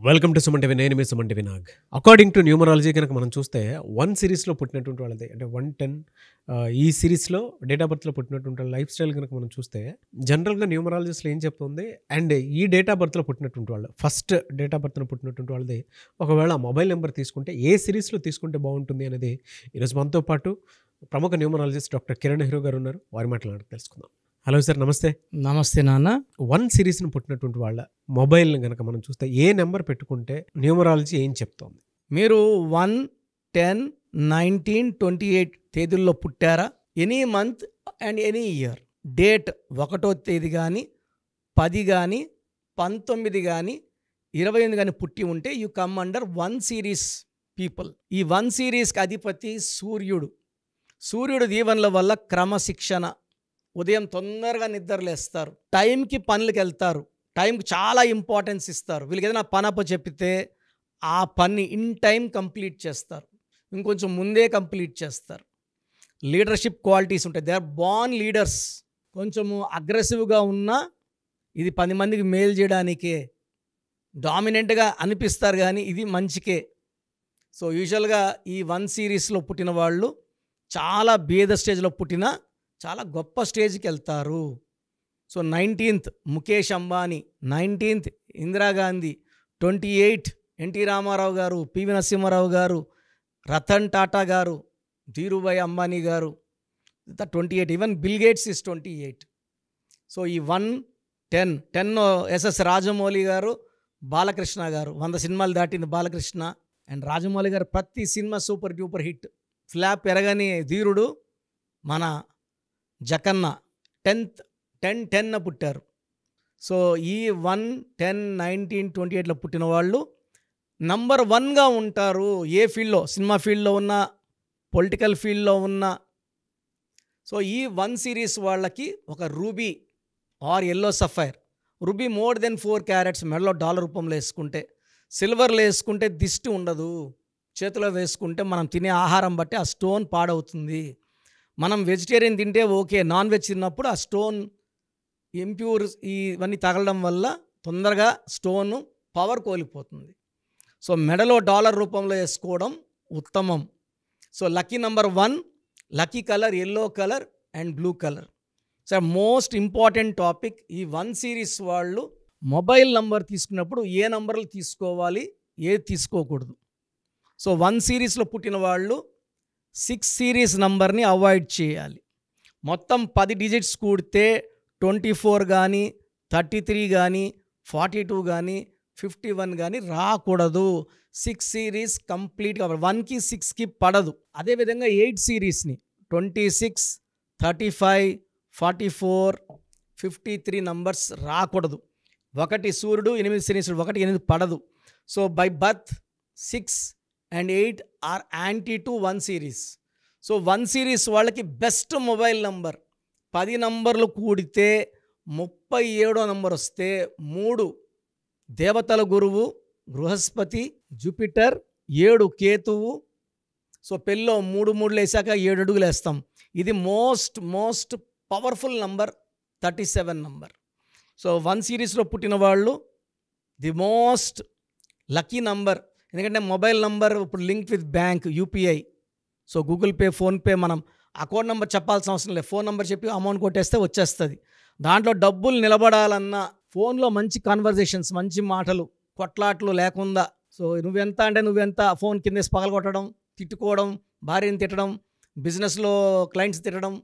Welcome to Suman TV. నేను మీ Suman TV Nag. According to numerology కనుక మనం చూస్తే 1 సిరీస్లో పుట్టినటువంటి వాళ్ళది అంటే 110 ఈ సిరీస్లో డేట్ ఆఫ్ బర్త్లో పుట్టినటువంటి వాళ్ళ లైఫ్ స్టైల్ కనుక మనం చూస్తే జనరల్గా న్యూమరాలజిస్ట్లో ఏం చెప్తుంది, అండ్ ఈ డేట్ ఆఫ్ బర్త్లో పుట్టినటువంటి వాళ్ళు ఫస్ట్ డేట్ ఆఫ్ బర్త్లో పుట్టినటువంటి వాళ్ళది ఒకవేళ మొబైల్ నెంబర్ తీసుకుంటే ఏ సిరీస్లో తీసుకుంటే బాగుంటుంది అనేది ఈరోజు మనతో పాటు ప్రముఖ న్యూమరాలజిస్ట్ డాక్టర్ కిరణ్ నెహ్రూ గారు ఉన్నారు. వారి మాటలు తెలుసుకుందాం. హలో సార్, నమస్తే. నమస్తే నాన్న. 1 సిరీస్ని పుట్టినటువంటి వాళ్ళ మొబైల్ని కనుక మనం చూస్తే ఏ నెంబర్ పెట్టుకుంటే న్యూమరాలజీ ఏం చెప్తోంది? మీరు 1, 10, 19, 28 తేదీల్లో పుట్టారా? Any month and any year date 1వ తేదీ కానీ 10 కానీ 19 కానీ 28 కానీ పుట్టి ఉంటే you come under 1 series people. ఈ 1 సిరీస్కి అధిపతి సూర్యుడు. సూర్యుడు దీవెనల వల్ల క్రమశిక్షణ, ఉదయం తొందరగా నిద్రలేస్తారు, టైంకి పనులకు వెళ్తారు, టైంకి చాలా ఇంపార్టెన్స్ ఇస్తారు. వీళ్ళకి ఏదైనా పని అప్ప చెప్తే ఆ పని ఇన్ టైం కంప్లీట్ చేస్తారు, ఇంకొంచెం ముందే కంప్లీట్ చేస్తారు. లీడర్షిప్ క్వాలిటీస్ ఉంటాయి. They are born leaders. కొంచెము అగ్రెసివ్గా ఉన్నా ఇది 10 మందికి మేలు చేయడానికే, డామినెంట్గా అనిపిస్తారు కానీ ఇది మంచికే. సో యూజువల్గా ఈ 1 సిరీస్లో పుట్టిన వాళ్ళు చాలా బేద స్టేజ్లో పుట్టిన చాలా గొప్ప స్టేజ్కి వెళ్తారు. So 19th Mukesh Ambani, 19th Indira Gandhi, 28 NT Ramarao గారు, పివి నరసింహారావు గారు, రతన్ టాటా గారు, ధీరుభాయ్ అంబానీ గారు, 28. Even bill gates is 28. So ఈ 1, 10 ఎస్ఎస్ రాజమౌళి గారు, బాలకృష్ణ గారు, 100 సినిమాలు దాటింది బాలకృష్ణ. అండ్ రాజమౌళి గారు ప్రతి cinema super duper hit. Flop ఎరగని ధీరుడు మన జకన్న 10 పుట్టారు. సో ఈ 1, 10, 19, 28లో పుట్టిన వాళ్ళు నంబర్ 1గా ఉంటారు. ఏ ఫీల్డ్లో, సినిమా ఫీల్డ్లో ఉన్నా, పొలిటికల్ ఫీల్డ్లో ఉన్నా. సో ఈ 1 సిరీస్ వాళ్ళకి ఒక ruby or yellow sapphire, ruby more than 4 carats మెడలో డాలర్ రూపంలో వేసుకుంటే, సిల్వర్లో వేసుకుంటే దిష్టి ఉండదు, చేతిలో వేసుకుంటే మనం తినే ఆహారం బట్టి ఆ స్టోన్ పాడవుతుంది. మనం వెజిటేరియన్ తింటే ఓకే, నాన్ వెజ్ తిన్నప్పుడు ఆ స్టోన్ ఇంప్యూర్ ఇవన్నీ తగలడం వల్ల తొందరగా స్టోన్ పవర్ కోల్పోతుంది. సో మెడలో డాలర్ రూపంలో వేసుకోవడం ఉత్తమం. So lucky number 1, lucky colour yellow colour and blue colour. So most important topic. ఈ 1 సిరీస్ వాళ్ళు మొబైల్ నంబర్ తీసుకున్నప్పుడు ఏ నంబర్లు తీసుకోవాలి, ఏది తీసుకోకూడదు. సో 1 సిరీస్లో పుట్టిన వాళ్ళు 6 సిరీస్ నంబర్ని అవాయిడ్ చేయాలి. మొత్తం 10 డిజిట్స్ కూడితే 24 కానీ 33 కానీ 42 కానీ 51 కానీ రాకూడదు. 6 సిరీస్ కంప్లీట్గా 1కి 6కి పడదు. అదేవిధంగా 8 సిరీస్ని 26, 35, 44, 53 నంబర్స్ రాకూడదు. 1 సూర్యుడు, 8 శనీశ్వరుడు, 1, 8 పడదు. So by birth 6 and 8 are anti to 1 series. So 1 series వాళ్ళకి బెస్ట్ మొబైల్ నంబర్ 10 నంబర్లు కూడితే 37వ నంబర్ వస్తే 3 దేవతల గురువు బృహస్పతి, జూపిటర్, 7 కేతువు. సో పెళ్ళిలో 3 వేసాక 7 అడుగులు వేస్తాం. ఇది most powerful number 37 number. So 1 సిరీస్లో పుట్టిన వాళ్ళు ది మోస్ట్ లక్కీ నంబర్. ఎందుకంటే మొబైల్ నంబర్ ఇప్పుడు link with bank, UPI. So Google pay, PhonePe, మనం అకౌంట్ నెంబర్ చెప్పాల్సిన అవసరం లేదు. ఫోన్ నెంబర్ చెప్పి అమౌంట్ కొట్టేస్తే వచ్చేస్తుంది. దాంట్లో డబ్బులు నిలబడాలన్నా ఫోన్లో మంచి కాన్వర్జేషన్స్, మంచి మాటలు, కొట్లాట్లు లేకుండా. సో నువ్వెంత అంటే నువ్వెంత, ఫోన్ కిందేసి పగలగొట్టడం, తిట్టుకోవడం, భార్యని తిట్టడం, బిజినెస్లో క్లయింట్స్ తిట్టడం,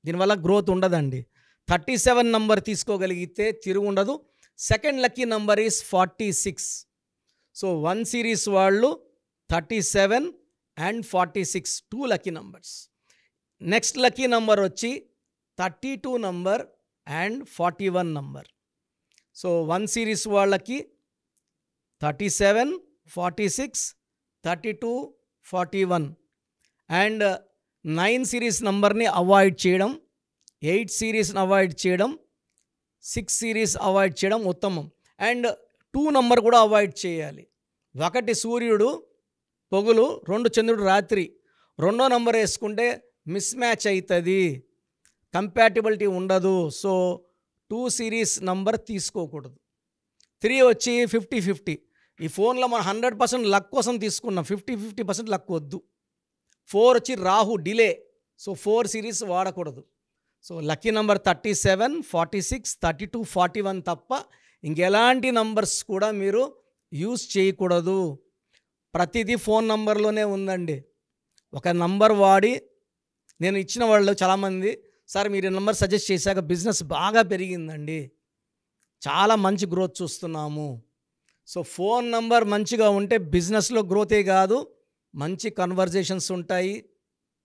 దీనివల్ల గ్రోత్ ఉండదండి. 37 నంబర్ తీసుకోగలిగితే తిరుగు ఉండదు. Second lucky number is 46. So 1 series వాళ్ళు 37 and 46 2 lucky numbers. Next lucky number వచ్చి 32 number and 41 number. So 1 series వాళ్ళకి 37, 46, 32, 41 అండ్ 9 సిరీస్ నంబర్ని అవాయిడ్ చేయడం, 8 సిరీస్ని అవాయిడ్ చేయడం, 6 సిరీస్ అవాయిడ్ చేయడం ఉత్తమం. అండ్ 2 నంబర్ కూడా అవాయిడ్ చేయాలి. 1 సూర్యుడు పొగులు, 2 చంద్రుడు రాత్రి. 2వ నంబర్ వేసుకుంటే మిస్ మ్యాచ్ అవుతుంది, కంపాటిబిలిటీ ఉండదు. సో 2 సిరీస్ నంబర్ తీసుకోకూడదు. 3 వచ్చి 50-50. ఈ ఫోన్లో మనం 100% లక్ కోసం తీసుకున్నాం, 50% లక్ వద్దు. 4 వచ్చి రాహు డిలే, సో 4 సిరీస్ వాడకూడదు. సో లక్కీ నెంబర్ 37, 46, 32, 41 తప్ప ఇంకెలాంటి నంబర్స్ కూడా మీరు యూజ్ చేయకూడదు. ప్రతిదీ ఫోన్ నంబర్లోనే ఉందండి. ఒక నంబర్ వాడి, నేను ఇచ్చిన వాళ్ళు చాలామంది, సార్ మీరు ఈ నెంబర్ సజెస్ట్ చేశాక బిజినెస్ బాగా పెరిగిందండి, చాలా మంచి గ్రోత్ చూస్తున్నాము. సో ఫోన్ నంబర్ మంచిగా ఉంటే బిజినెస్లో గ్రోతే కాదు, మంచి కన్వర్జేషన్స్ ఉంటాయి,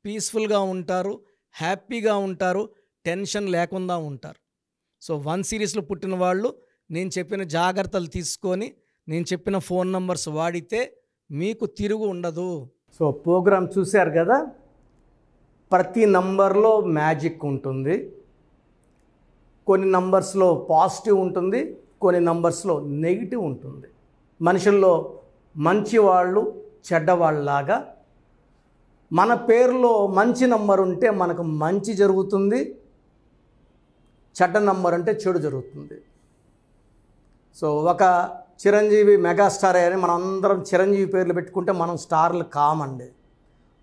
పీస్ఫుల్గా ఉంటారు, హ్యాపీగా ఉంటారు, టెన్షన్ లేకుండా ఉంటారు. సో 1 సిరీస్లో పుట్టిన వాళ్ళు నేను చెప్పిన జాగ్రత్తలు తీసుకొని నేను చెప్పిన ఫోన్ నంబర్స్ వాడితే మీకు తిరుగు ఉండదు. సో ప్రోగ్రామ్ చూశారు కదా, ప్రతి నంబర్లో మ్యాజిక్ ఉంటుంది. కొన్ని నంబర్స్లో పాజిటివ్ ఉంటుంది, కొన్ని నంబర్స్లో నెగిటివ్ ఉంటుంది. మనుషుల్లో మంచి వాళ్ళు చెడ్డవాళ్ళలాగా మన పేరులో మంచి నంబర్ ఉంటే మనకు మంచి జరుగుతుంది, చెడ్డ నంబర్ అంటే చెడు జరుగుతుంది. సో ఒక చిరంజీవి మెగాస్టార్ అని మనం అందరం చిరంజీవి పేర్లు పెట్టుకుంటే మనం స్టార్లు కామండి.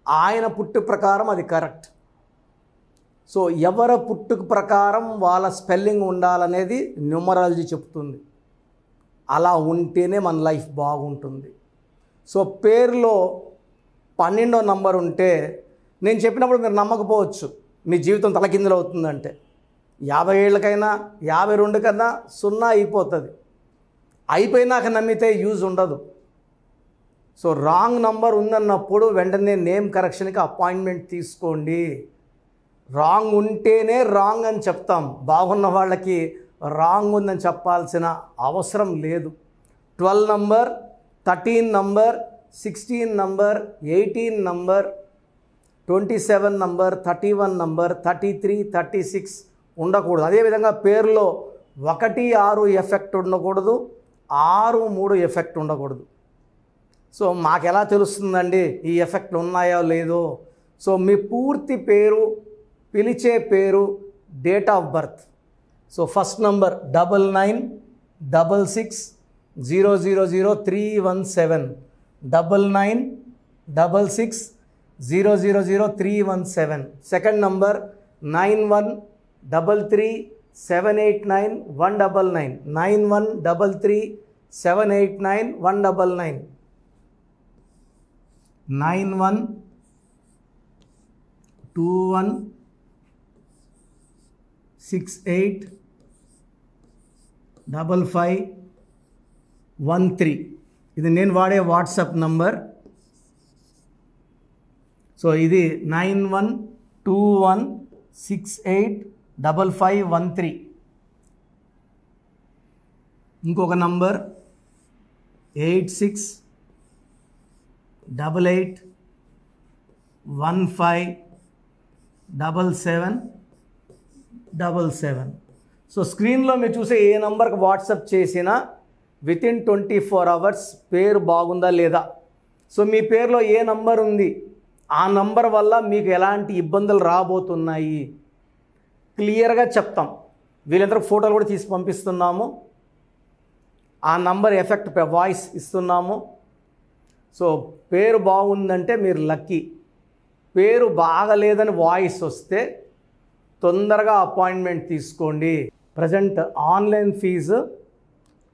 ఆయన పుట్టు ప్రకారం అది కరెక్ట్. సో ఎవరి పుట్టుక ప్రకారం వాళ్ళ స్పెల్లింగ్ ఉండాలనేది న్యూమరాలజీ చెప్తుంది. అలా ఉంటేనే మన లైఫ్ బాగుంటుంది. సో పేరులో 12వ నంబర్ ఉంటే నేను చెప్పినప్పుడు మీరు నమ్మకపోవచ్చు, మీ జీవితం తలకిందులు అవుతుందంటే 50 ఏళ్ళకైనా 52 కన్నా 0 అయిపోతుంది. అయిపోయినాక నమ్మితే యూజ్ ఉండదు. సో రాంగ్ నంబర్ ఉందన్నప్పుడు వెంటనే నేమ్ కరెక్షన్కి అపాయింట్మెంట్ తీసుకోండి. రాంగ్ ఉంటేనే రాంగ్ అని చెప్తాం, బాగున్న వాళ్ళకి రాంగ్ ఉందని చెప్పాల్సిన అవసరం లేదు. 12 number, 13 number, 16 number, 18 number, 27 number, 31 number, 33, 36 ఉండకూడదు. అదేవిధంగా పేరులో 1, 6 ఎఫెక్ట్ ఉండకూడదు, 6, 3 ఎఫెక్ట్ ఉండకూడదు. సో మాకు ఎలా తెలుస్తుందండి ఈ ఎఫెక్ట్లు ఉన్నాయో లేదో? సో మీ పూర్తి పేరు, పిలిచే పేరు, date of birth. So first number 9966000317, 9966000317. Second number 9133789199, 9133789199, 9121685513. ఇది నేను వాడే వాట్సాప్ నంబర్. సో ఇది 9121685513. ఇంకొక నంబర్ 8688157777. సో స్క్రీన్లో మీరు చూసే ఏ నంబర్కి వాట్సాప్ చేసినా వితిన్ 24 అవర్స్ పేరు బాగుందా లేదా, సో మీ పేరులో ఏ నంబర్ ఉంది, ఆ నంబర్ వల్ల మీకు ఎలాంటి ఇబ్బందులు రాబోతున్నాయి క్లియర్గా చెప్తాం. వీళ్ళందరూ ఫోటోలు కూడా తీసి పంపిస్తున్నాము, ఆ నంబర్ ఎఫెక్ట్ వాయిస్ ఇస్తున్నాము. సో పేరు బాగుందంటే మీరు లక్కీ. పేరు బాగలేదని వాయిస్ వస్తే తొందరగా అపాయింట్మెంట్ తీసుకోండి. ప్రజెంట్ ఆన్లైన్ ఫీజు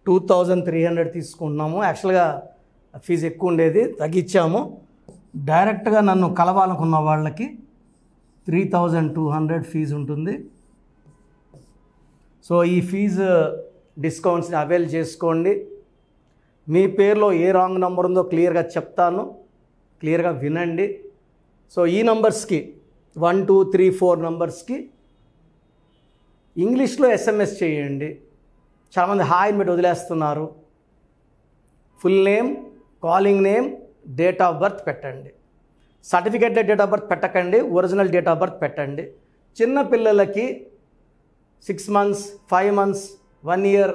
2300 తీసుకుంటున్నాము. యాక్చువల్గా ఫీజు ఎక్కువ ఉండేది, తగ్గించాము. డైరెక్ట్గా నన్ను కలవాలనుకున్న వాళ్ళకి 3200 ఫీజు ఉంటుంది. సో ఈ ఫీజు డిస్కౌంట్స్ని అవైల్ చేసుకోండి. మీ పేరులో ఏ రాంగ్ నెంబర్ ఉందో క్లియర్గా చెప్తాను, క్లియర్గా వినండి. సో ఈ నంబర్స్కి 1, 2, 3, 4 నంబర్స్కి ఇంగ్లీష్లో SMS చేయండి. చాలామంది హాయ్ పెట్టి వదిలేస్తున్నారు. Full name, calling name, date of birth పెట్టండి. సర్టిఫికేట్ డేట్ ఆఫ్ బర్త్ పెట్టకండి, ఒరిజినల్ డేట్ ఆఫ్ బర్త్ పెట్టండి. చిన్న పిల్లలకి 6 months, 5 months, 1 year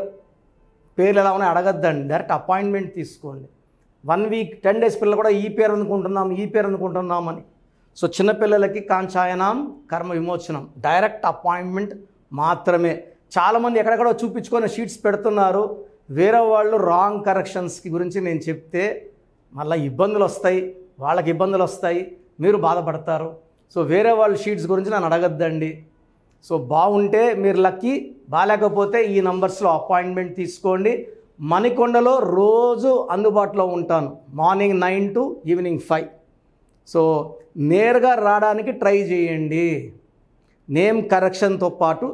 పేర్లు ఎలా ఉన్నాయో అడగద్దండి, డైరెక్ట్ అపాయింట్మెంట్ తీసుకోండి. 1 week, 10 days పిల్లలు కూడా ఈ పేరు అనుకుంటున్నాం, ఈ పేరు అనుకుంటున్నామని. సో చిన్నపిల్లలకి కాంచాయనం, కర్మ విమోచనం, డైరెక్ట్ అపాయింట్మెంట్ మాత్రమే. చాలామంది ఎక్కడెక్కడో చూపించుకొని షీట్స్ పెడుతున్నారు, వేరే వాళ్ళు రాంగ్ కరెక్షన్స్కి గురించి నేను చెప్తే మళ్ళీ ఇబ్బందులు వస్తాయి, వాళ్ళకి ఇబ్బందులు వస్తాయి, మీరు బాధపడతారు. సో వేరే వాళ్ళ షీట్స్ గురించి నన్ను అడగద్దండి. సో బాగుంటే మీరు లక్కీ, బాగాలేకపోతే ఈ నంబర్స్లో అపాయింట్మెంట్ తీసుకోండి. మణికొండలో రోజు అందుబాటులో ఉంటాను, మార్నింగ్ 9 to ఈవినింగ్ 5. సో నేరుగా రావడానికి ట్రై చేయండి. నేమ్ కరెక్షన్తో పాటు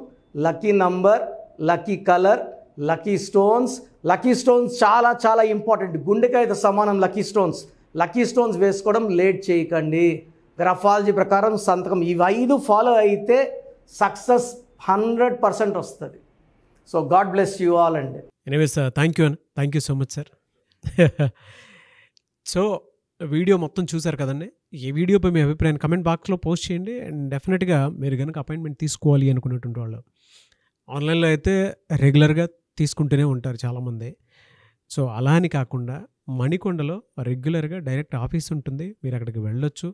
lucky number, lucky colour, lucky stones. Lucky stones చాలా చాలా ఇంపార్టెంట్. గుండెకాయతో సమానం లక్కీ స్టోన్స్. లక్కీ స్టోన్స్ వేసుకోవడం లేట్ చేయకండి. గ్రఫాలజీ ప్రకారం సంతకం ఇవి 5 ఫాలో అయితే సక్సెస్ 100% వస్తుంది. So God bless you all అండి. Anyways thank you so much sir. So video మొత్తం చూసారు కదండి. ఈ వీడియోపై మీ అభిప్రాయాన్ని కమెంట్ బాక్స్లో పోస్ట్ చేయండి. అండ్ డెఫినెట్గా మీరు కనుక అపాయింట్మెంట్ తీసుకోవాలి అనుకునేటువంటి వాళ్ళు ఆన్లైన్లో అయితే రెగ్యులర్గా తీసుకుంటూనే ఉంటారు చాలామంది. సో అలా అని కాకుండా మణికొండలో రెగ్యులర్గా డైరెక్ట్ ఆఫీస్ ఉంటుంది, మీరు అక్కడికి వెళ్ళొచ్చు.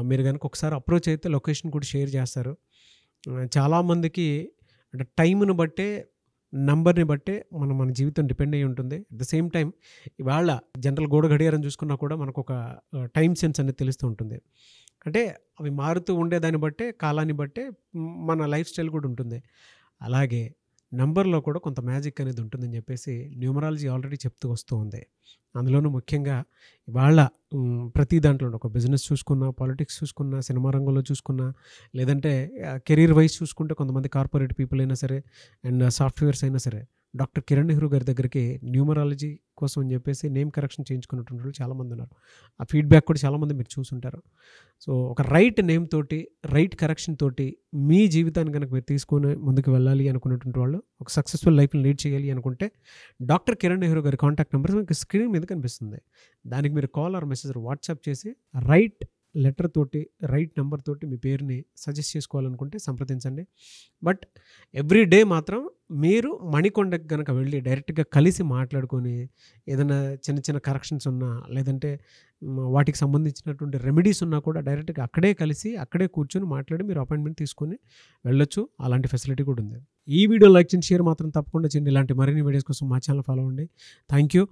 మీరు కనుక ఒకసారి అప్రోచ్ అయితే లొకేషన్ కూడా షేర్ చేస్తారు. చాలామందికి అంటే టైంను బట్టే, నంబర్ని బట్టే మన జీవితం డిపెండ్ అయ్యి ఉంటుంది. అట్ ద సేమ్ టైం ఇవాళ జనరల్ గోడ గడియారం చూసుకున్నా కూడా మనకు ఒక టైం సెన్స్ అనేది తెలుస్తూ ఉంటుంది. అంటే అవి మారుతూ ఉండేదాన్ని బట్టే, కాలాన్ని బట్టే మన లైఫ్ స్టైల్ కూడా ఉంటుంది. అలాగే నంబర్లో కూడా కొంత మ్యాజిక్ అనేది ఉంటుందని చెప్పేసి న్యూమరాలజీ ఆల్రెడీ చెప్తూ వస్తూ ఉంది. అందులోనూ ముఖ్యంగా ఇవాళ ప్రతి దాంట్లో ఒక బిజినెస్ చూసుకున్నా, పాలిటిక్స్ చూసుకున్నా, సినిమా రంగంలో చూసుకున్నా, లేదంటే కెరీర్ వైజ్ చూసుకుంటే కొంతమంది కార్పొరేట్ పీపుల్ అయినా సరే అండ్ సాఫ్ట్వేర్స్ అయినా సరే డాక్టర్ కిరణ్ నెహ్రూ గారి దగ్గరికి న్యూమరాలజీ కోసం అని చెప్పేసి నేమ్ కరెక్షన్ చేయించుకున్నటువంటి వాళ్ళు చాలామంది ఉన్నారు. ఆ ఫీడ్బ్యాక్ కూడా చాలామంది మీరు చూసుంటారు. సో ఒక రైట్ నేమ్ తోటి, రైట్ కరెక్షన్ తోటి మీ జీవితాన్ని కనుక మీరు తీసుకొని ముందుకు వెళ్ళాలి అనుకున్నటువంటి వాళ్ళు, ఒక సక్సెస్ఫుల్ లైఫ్ని లీడ్ చేయాలి అనుకుంటే డాక్టర్ కిరణ్ నెహ్రూ గారి కాంటాక్ట్ నెంబర్ మీకు స్క్రీన్ మీద కనిపిస్తుంది. దానికి మీరు కాల్ ఆర్ మెసేజ్ వాట్సాప్ చేసి రైట్ లెటర్ తోటి, రైట్ నెంబర్ తోటి మీ పేరుని సజెస్ట్ చేసుకోవాలనుకుంటే సంప్రదించండి. బట్ ఎవ్రీ డే మాత్రం మీరు మణికొండకి కనుక వెళ్ళి డైరెక్ట్గా కలిసి మాట్లాడుకొని ఏదైనా చిన్న చిన్న కరెక్షన్స్ ఉన్నా, లేదంటే వాటికి సంబంధించినటువంటి రెమెడీస్ ఉన్నా కూడా డైరెక్ట్గా అక్కడే కలిసి అక్కడే కూర్చొని మాట్లాడి మీరు అపాయింట్మెంట్ తీసుకొని వెళ్ళొచ్చు. అలాంటి ఫెసిలిటీ కూడా ఉంది. ఈ వీడియో లైక్ చేయండి, షేర్ మాత్రం తప్పకుండా చేయండి. ఇలాంటి మరిన్ని వీడియోస్ కోసం మా ఛానల్ ఫాలో అవ్వండి. Thank you.